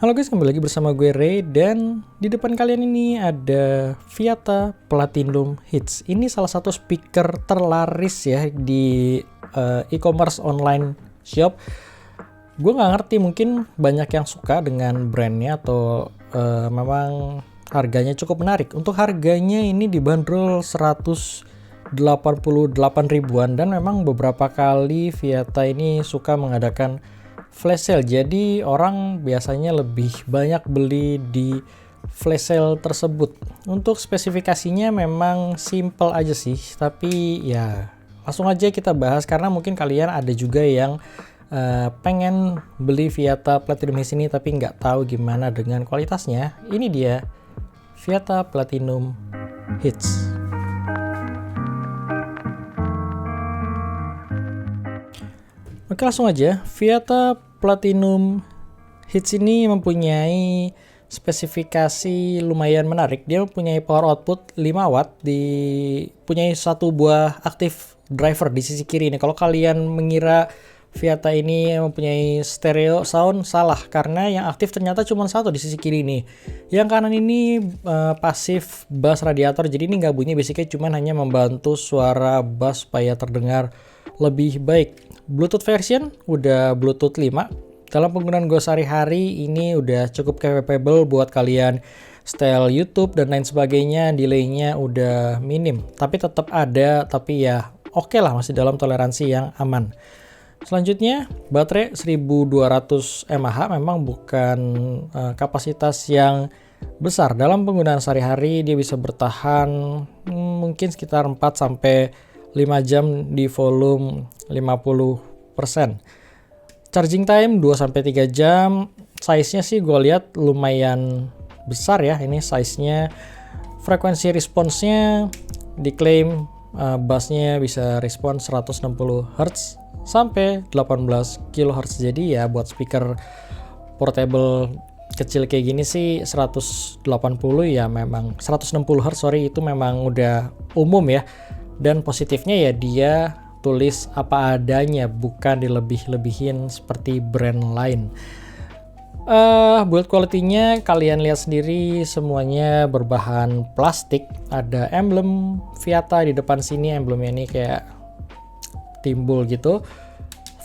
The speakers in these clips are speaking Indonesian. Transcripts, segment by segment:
Halo guys, kembali lagi bersama gue Ray, dan di depan kalian ini ada Viata Platinum Hits. Ini salah satu speaker terlaris ya di e-commerce online shop. Gue nggak ngerti, mungkin banyak yang suka dengan brandnya atau memang harganya cukup menarik. Untuk harganya ini dibanderol 188 ribuan, dan memang beberapa kali Viata ini suka mengadakan flash sale, jadi orang biasanya lebih banyak beli di flash sale tersebut. Untuk spesifikasinya memang simple aja sih, tapi ya langsung aja kita bahas karena mungkin kalian ada juga yang pengen beli Viata Platinum Hits ini tapi nggak tahu gimana dengan kualitasnya. Ini dia Viata Platinum Hits. Oke, langsung aja. Viata Platinum Hits ini mempunyai spesifikasi lumayan menarik. Dia mempunyai power output 5 watt, punyai satu buah active driver di sisi kiri ini. Kalau kalian mengira Viata ini mempunyai stereo sound, salah, karena yang aktif ternyata cuma satu di sisi kiri ini. Yang kanan ini pasif bass radiator, jadi ini nggak bunyi, basicnya cuma hanya membantu suara bass supaya terdengar lebih baik. Bluetooth version udah Bluetooth 5. Dalam penggunaan gue sehari-hari ini udah cukup capable buat kalian style YouTube dan lain sebagainya. Delaynya udah minim, tapi tetap ada, tapi ya oke lah, masih dalam toleransi yang aman. Selanjutnya baterai 1200 mAh, memang bukan kapasitas yang besar. Dalam penggunaan sehari-hari dia bisa bertahan mungkin sekitar 4-5 jam di volume 50%. Charging time 2-3 jam. Size-nya sih gue lihat lumayan besar ya. Ini size-nya. Frekuensi response-nya diklaim bass-nya bisa respon 160 Hz sampai 18 kHz. Jadi ya buat speaker portable kecil kayak gini sih 180 ya, memang 160 Hz itu memang udah umum ya. Dan positifnya ya dia tulis apa adanya, bukan dilebih-lebihin seperti brand lain. Build quality-nya kalian lihat sendiri, semuanya berbahan plastik. Ada emblem Viata di depan sini, emblemnya ini kayak timbul gitu.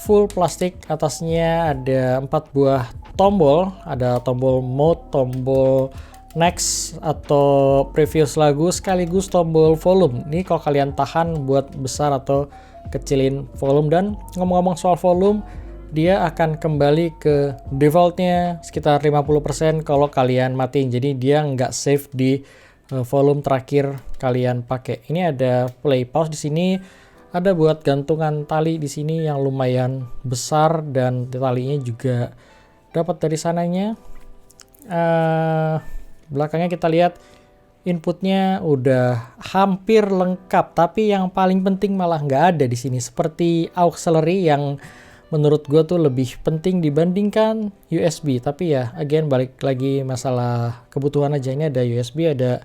Full plastik, atasnya ada 4 buah tombol, ada tombol mode, tombol next atau previous lagu, sekaligus tombol volume. Ini kalau kalian tahan buat besar atau kecilin volume. Dan ngomong-ngomong soal volume, dia akan kembali ke defaultnya sekitar 50% kalau kalian matiin. Jadi dia nggak save di volume terakhir kalian pakai. Ini ada play pause di sini, ada buat gantungan tali di sini yang lumayan besar, dan talinya juga dapat dari sananya. Belakangnya kita lihat inputnya udah hampir lengkap, tapi yang paling penting malah nggak ada di sini, seperti auxiliary yang menurut gue tuh lebih penting dibandingkan USB. Tapi ya again balik lagi masalah kebutuhan aja. Ini ada USB, ada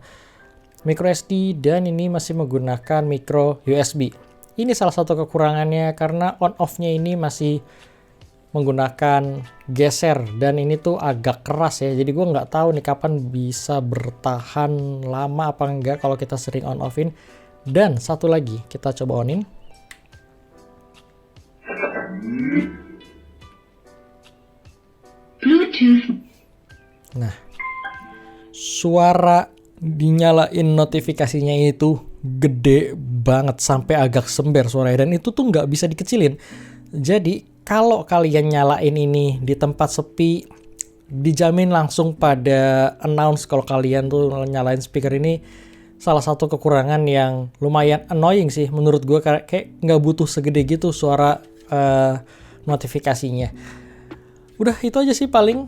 micro SD, dan ini masih menggunakan micro USB. Ini salah satu kekurangannya karena on off-nya ini masih menggunakan geser, dan ini tuh agak keras ya. Jadi gue nggak tahu nih kapan bisa bertahan lama apa enggak kalau kita sering on offin. Dan satu lagi kita coba onin. Bluetooth. Nah, suara dinyalain notifikasinya itu gede banget sampai agak sember suaranya, dan itu tuh nggak bisa dikecilin. Jadi kalau kalian nyalain ini di tempat sepi, dijamin langsung pada announce kalau kalian tuh nyalain speaker ini. Salah satu kekurangan yang lumayan annoying sih menurut gue, kayak nggak butuh segede gitu suara notifikasinya. Udah itu aja sih paling.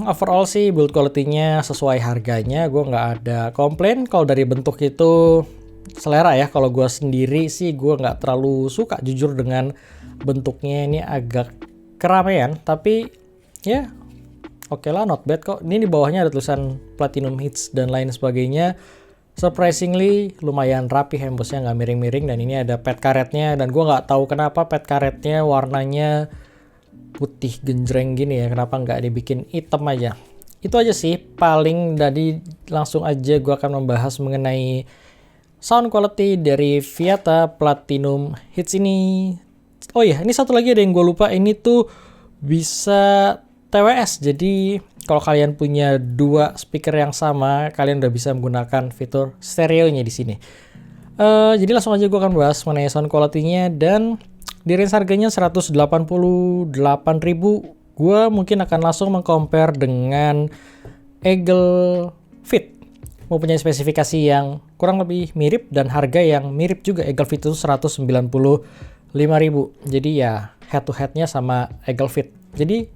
Overall sih build quality-nya sesuai harganya, gue nggak ada komplain. Kalau dari bentuk itu selera ya. Kalau gue sendiri sih gue nggak terlalu suka jujur dengan bentuknya, ini agak keramaian, tapi ya oke lah, not bad kok. Ini di bawahnya ada tulisan Platinum Hits dan lain sebagainya. Surprisingly lumayan rapi, hembusnya nggak miring-miring, dan ini ada pad karetnya. Dan gue nggak tahu kenapa pad karetnya warnanya putih genjreng gini ya, kenapa nggak dibikin hitam aja. Itu aja sih, paling tadi langsung aja gue akan membahas mengenai sound quality dari Viata Platinum Hits ini. Oh iya, ini satu lagi ada yang gue lupa, ini tuh bisa TWS, jadi kalau kalian punya dua speaker yang sama, kalian udah bisa menggunakan fitur stereonya di sini. Jadi langsung aja gue akan bahas mengenai sound quality-nya, dan di range harganya 188.000, gue mungkin akan langsung mengcompare dengan Eagle Fit. Mempunyai spesifikasi yang kurang lebih mirip dan harga yang mirip juga. Eagle Fit itu 195.000. Jadi ya head to head-nya sama Eagle Fit. Jadi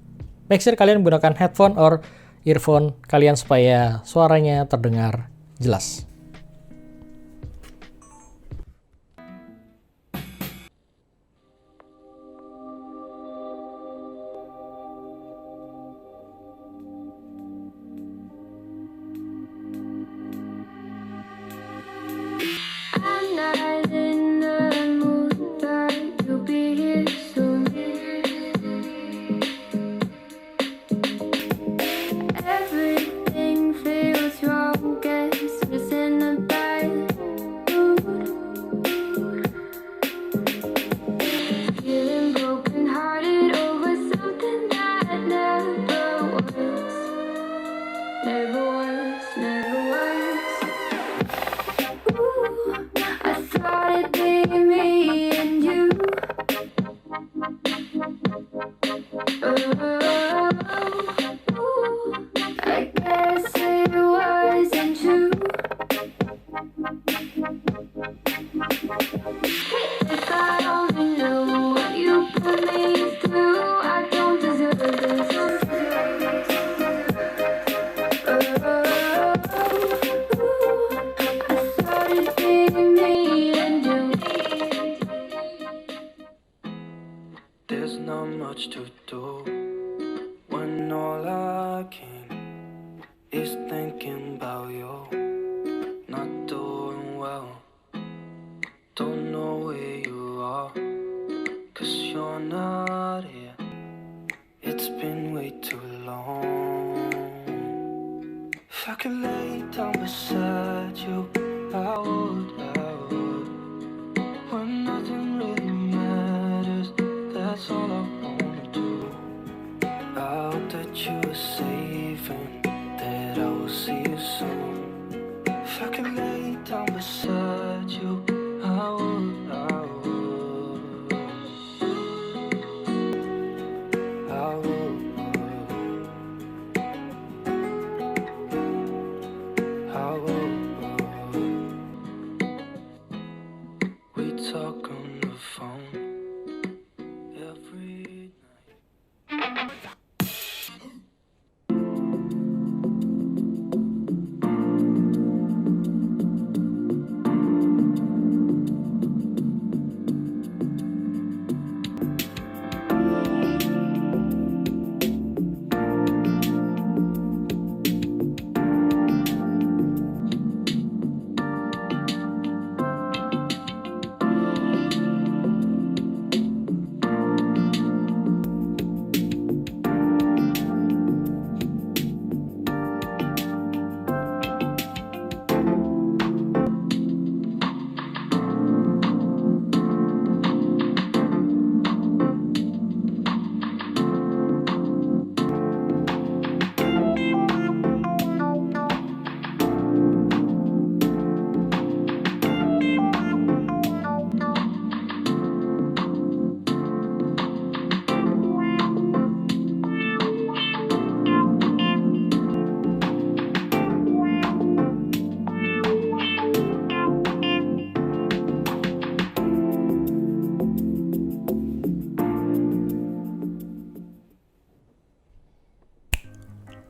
make sure kalian menggunakan headphone or earphone kalian supaya suaranya terdengar jelas. There's not much to do when all I can is thinking about you. Not doing well, don't know where you are, 'cause you're not here. It's been way too long. If I could lay down beside you, I would. When nothing really matters, that's all I wanna do. I hope that you are safe and that I will see you soon. If I could lay down beside you, I would. We talk on the phone every night.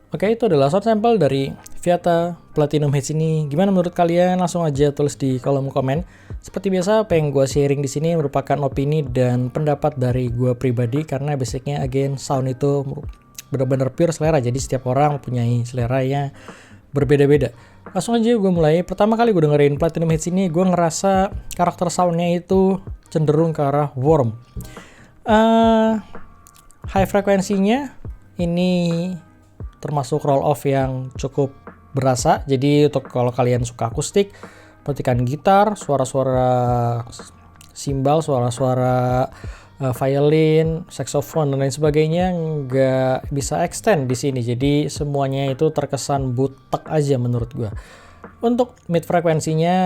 Oke, itu adalah sound sample dari Viata Platinum Hits ini. Gimana menurut kalian? Langsung aja tulis di kolom komen. Seperti biasa, apa yang gue sharing di sini merupakan opini dan pendapat dari gue pribadi, karena basicnya again sound itu benar-benar pure selera. Jadi setiap orang mempunyai seleranya berbeda-beda. Langsung aja gue mulai. Pertama kali gue dengerin Platinum Hits ini, gue ngerasa karakter soundnya itu cenderung ke arah warm. High frekuensinya ini termasuk roll off yang cukup berasa. Jadi untuk kalau kalian suka akustik, petikan gitar, suara-suara simbal, suara-suara violin, saxophone dan lain sebagainya nggak bisa extend di sini. Jadi semuanya itu terkesan butek aja menurut gua. Untuk mid frekuensinya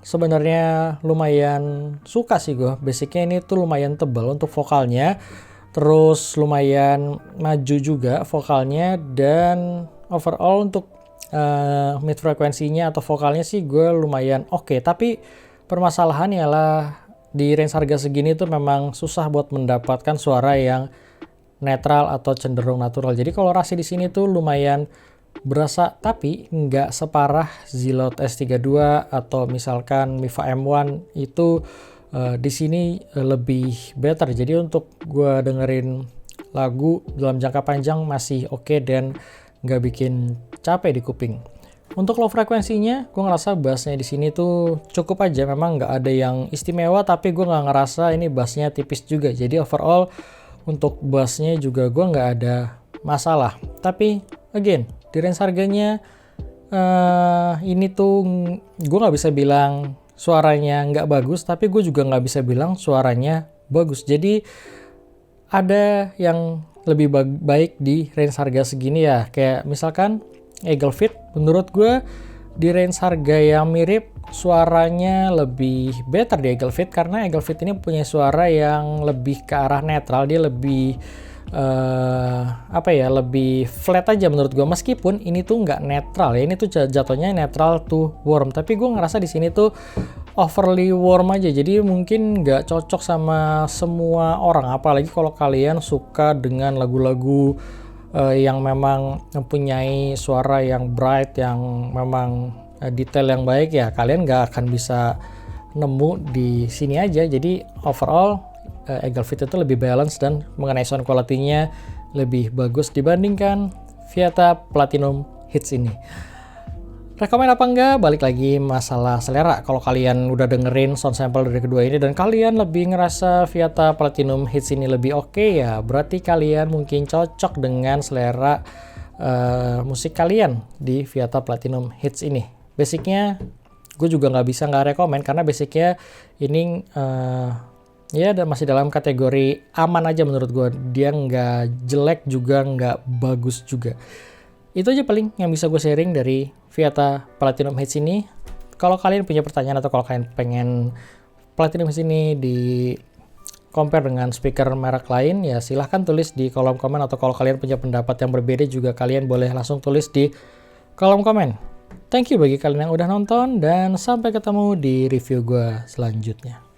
sebenarnya lumayan suka sih gua. Basicnya ini tuh lumayan tebal untuk vokalnya. Terus lumayan maju juga vokalnya, dan overall untuk mid frekuensinya atau vokalnya sih gue lumayan oke. Tapi permasalahan ialah di range harga segini tuh memang susah buat mendapatkan suara yang netral atau cenderung natural. Jadi kalau rasi di sini tuh lumayan berasa, tapi nggak separah Zilot S32 atau misalkan Mifa M1 itu. Di sini lebih better. Jadi untuk gue dengerin lagu dalam jangka panjang masih oke dan nggak bikin capek di kuping. Untuk low frekuensinya, gue ngerasa bassnya di sini tuh cukup aja. Memang nggak ada yang istimewa, tapi gue nggak ngerasa ini bassnya tipis juga. Jadi overall untuk bassnya juga gue nggak ada masalah. Tapi again, di range harganya ini tuh gue nggak bisa bilang suaranya nggak bagus, tapi gue juga nggak bisa bilang suaranya bagus. Jadi ada yang lebih baik di range harga segini ya. Kayak misalkan Eaglefit, menurut gue di range harga yang mirip suaranya lebih better di Eaglefit, karena Eaglefit ini punya suara yang lebih ke arah netral. Dia lebih lebih flat aja menurut gue, meskipun ini tuh nggak netral ya, ini tuh jatuhnya netral to warm, tapi gue ngerasa di sini tuh overly warm aja, jadi mungkin nggak cocok sama semua orang, apalagi kalau kalian suka dengan lagu-lagu yang memang mempunyai suara yang bright, yang memang detail yang baik ya, kalian nggak akan bisa nemu di sini aja. Jadi overall Eaglefit itu lebih balance dan mengenai sound quality-nya lebih bagus dibandingkan Vieta Platinum Hits ini. Rekomen apa enggak? Balik lagi masalah selera. Kalau kalian udah dengerin sound sample dari kedua ini dan kalian lebih ngerasa Vieta Platinum Hits ini lebih oke, ya berarti kalian mungkin cocok dengan selera musik kalian di Vieta Platinum Hits ini. Basicnya gue juga nggak rekomen, karena basicnya ini ya masih dalam kategori aman aja menurut gue. Dia nggak jelek juga nggak bagus juga. Itu aja paling yang bisa gue sharing dari Vieta Platinum Hits ini. Kalau kalian punya pertanyaan atau kalau kalian pengen Platinum Hits ini di compare dengan speaker merek lain, ya silahkan tulis di kolom komen, atau kalau kalian punya pendapat yang berbeda juga kalian boleh langsung tulis di kolom komen. Thank you bagi kalian yang udah nonton, dan sampai ketemu di review gue selanjutnya.